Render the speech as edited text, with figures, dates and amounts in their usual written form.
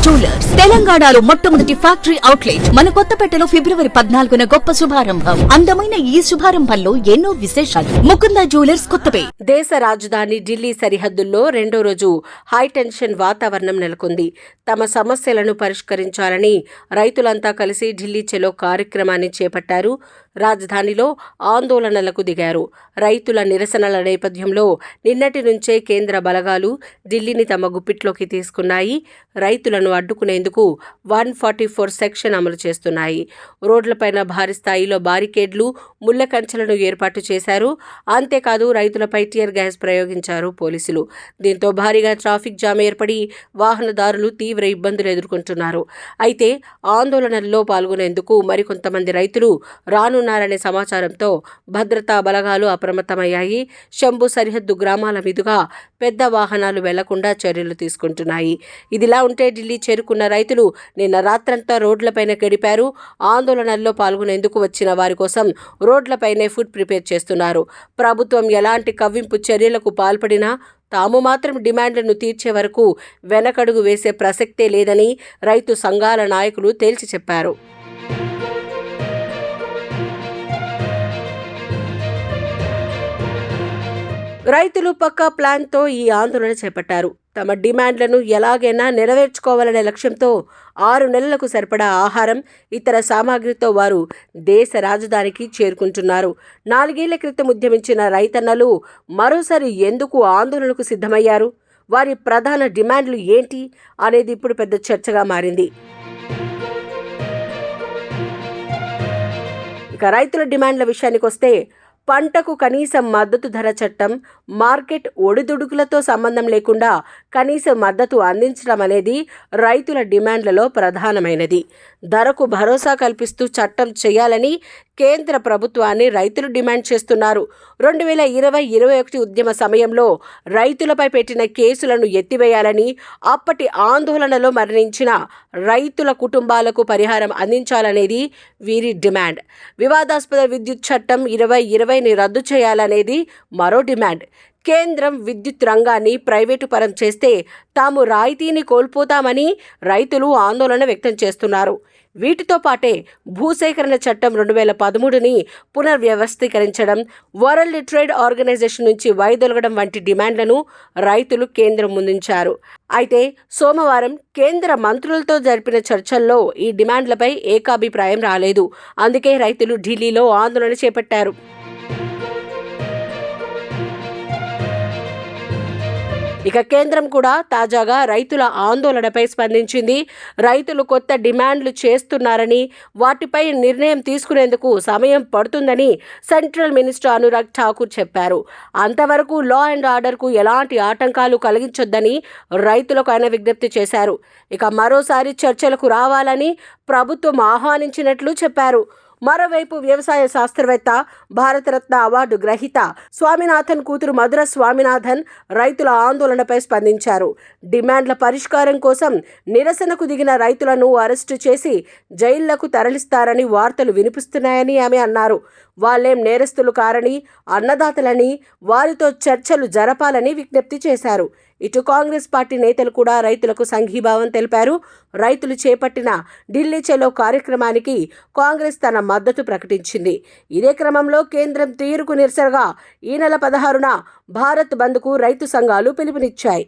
Jewellers తెలంగాణలో మొట్టమొదటి factory outlet మన కొత్తపేటలో ఫిబ్రవరి 14న గొప్ప శుభారంభం. అందమైన ఈ శుభారంభంలో ఎన్నో విశేషాలు. ముకుంద జ్యువెలర్స్ కొత్తపేట. దేశ రాజధాని ఢిల్లీ సరిహద్దుల్లో రెండో రోజు హైటెన్షన్ వాతావరణం నెలకొంది. తమ సమస్యలను పరిష్కరించాలని రైతులంతా కలిసి ఢిల్లీ చలో కార్యక్రమాన్ని చేపట్టారు. రాజధానిలో ఆందోళనలకు దిగారు. రైతుల నిరసనల నేపథ్యంలో నిన్నటి నుంచే కేంద్ర బలగాలు ఢిల్లీని తమ గుప్పిట్లోకి తీసుకున్నాయి. రైతులను అడ్డుకునేందుకు 144 సెక్షన్ అమలు చేస్తున్నాయి. రోడ్లపైన భారీ స్థాయిలో బారికేడ్లు, ముళ్ల కంచెలను ఏర్పాటు చేశారు. అంతేకాదు రైతులపై టియర్ గ్యాస్ ప్రయోగించారు పోలీసులు. దీంతో భారీగా ట్రాఫిక్ జామ్ ఏర్పడి వాహనదారులు తీవ్ర ఇబ్బందులు ఎదుర్కొంటున్నారు. అయితే ఆందోళనల్లో పాల్గొనేందుకు మరికొంతమంది రైతులు రానున్నారనే సమాచారంతో భద్రతా బలగాలు అప్రమత్తమయ్యాయి. శంభు సరిహద్దు గ్రామాల మీదుగా పెద్ద వాహనాలు వెళ్లకుండా చర్యలు తీసుకుంటున్నాయి. ఇదిలా ఉంటే ఢిల్లీ చేరుకున్న రైతులు నిన్న రాత్రంతా రోడ్లపైన గడిపారు. ఆందోళనల్లో పాల్గొనేందుకు వచ్చిన వారి కోసం రోడ్లపైనే ఫుడ్ ప్రిపేర్ చేస్తున్నారు. ప్రభుత్వం ఎలాంటి కవ్వింపు చర్యలకు పాల్పడినా తాము మాత్రం డిమాండ్లను తీర్చే వరకు వెనకడుగు వేసే ప్రసక్తే లేదని రైతు సంఘాల నాయకులు తేల్చి చెప్పారు. రైతులు పక్కా ప్లాన్తో ఈ ఆందోళన చేపట్టారు. తమ డిమాండ్లను ఎలాగైనా నెరవేర్చుకోవాలనే లక్ష్యంతో 6 నెలలకు సరిపడా ఆహారం, ఇతర సామాగ్రితో వారు దేశ రాజధానికి చేరుకుంటున్నారు. 4 ఏళ్ల క్రితం ఉద్యమించిన రైతన్నలు మరోసారి ఎందుకు ఆందోళనకు సిద్ధమయ్యారు? వారి ప్రధాన డిమాండ్లు ఏంటి అనేది ఇప్పుడు పెద్ద చర్చగా మారింది. ఇక రైతుల డిమాండ్ల విషయానికి వస్తే పంటకు కనీస మద్దతు ధర చట్టం, మార్కెట్ ఒడిదుడుకులతో సంబంధం లేకుండా కనీస మద్దతు అందించడం అనేది రైతుల డిమాండ్లలో ప్రధానమైనది. ధరకు భరోసా కల్పిస్తూ చట్టం చేయాలని కేంద్ర ప్రభుత్వాన్ని రైతులు డిమాండ్ చేస్తున్నారు. 2020-21 ఉద్యమ సమయంలో రైతులపై పెట్టిన కేసులను ఎత్తివేయాలని, అప్పటి ఆందోళనలో మరణించిన రైతుల కుటుంబాలకు పరిహారం అందించాలనేది వీరి డిమాండ్. వివాదాస్పద విద్యుత్ చట్టం 2020ని రద్దు చేయాలనేది మరో డిమాండ్. కేంద్రం విద్యుత్ రంగాన్ని ప్రైవేటు పరం చేస్తే తాము రాయితీని కోల్పోతామని రైతులు ఆందోళన వ్యక్తం చేస్తున్నారు. వీటితో పాటే భూసేకరణ చట్టం 2013ని పునర్వ్యవస్థీకరించడం, వరల్డ్ ట్రేడ్ ఆర్గనైజేషన్ నుంచి వైదొలగడం వంటి డిమాండ్లను రైతులు కేంద్రం ముందుంచారు. అయితే సోమవారం కేంద్ర మంత్రులతో జరిపిన చర్చల్లో ఈ డిమాండ్లపై ఏకాభిప్రాయం రాలేదు. అందుకే రైతులు ఢిల్లీలో ఆందోళన చేపట్టారు. ఇక కేంద్రం కూడా తాజాగా రైతుల ఆందోళనపై స్పందించింది. రైతులు కొత్త డిమాండ్లు చేస్తున్నారని, వాటిపై నిర్ణయం తీసుకునేందుకు సమయం పడుతుందని సెంట్రల్ మినిస్టర్ అనురాగ్ ఠాకూర్ చెప్పారు. అంతవరకు లా అండ్ ఆర్డర్కు ఎలాంటి ఆటంకాలు కలిగించొద్దని రైతులకు ఆయన విజ్ఞప్తి చేశారు. ఇక మరోసారి చర్చలకు రావాలని ప్రభుత్వం ఆహ్వానించినట్లు చెప్పారు. మరోవైపు వ్యవసాయ శాస్త్రవేత్త, భారతరత్న అవార్డు గ్రహీత స్వామినాథన్ కూతురు మధుర స్వామినాథన్ రైతుల ఆందోళనపై స్పందించారు. డిమాండ్ల పరిష్కారం కోసం నిరసనకు దిగిన రైతులను అరెస్టు చేసి జైళ్లకు తరలిస్తారని వార్తలు వినిపిస్తున్నాయని ఆమె అన్నారు. వాళ్ళేం నేరస్తులు కారని, అన్నదాతలని, వారితో చర్చలు జరపాలని విజ్ఞప్తి చేశారు. ఇటు కాంగ్రెస్ పార్టీ నేతలు కూడా రైతులకు సంఘీభావం తెలిపారు. రైతులు చేపట్టిన ఢిల్లీ చలో కార్యక్రమానికి కాంగ్రెస్ తన మద్దతు ప్రకటించింది. ఇదే క్రమంలో కేంద్రం తీరుకు నిరసనగా ఈ నెల 16న భారత్ బంద్కు రైతు సంఘాలు పిలుపునిచ్చాయి.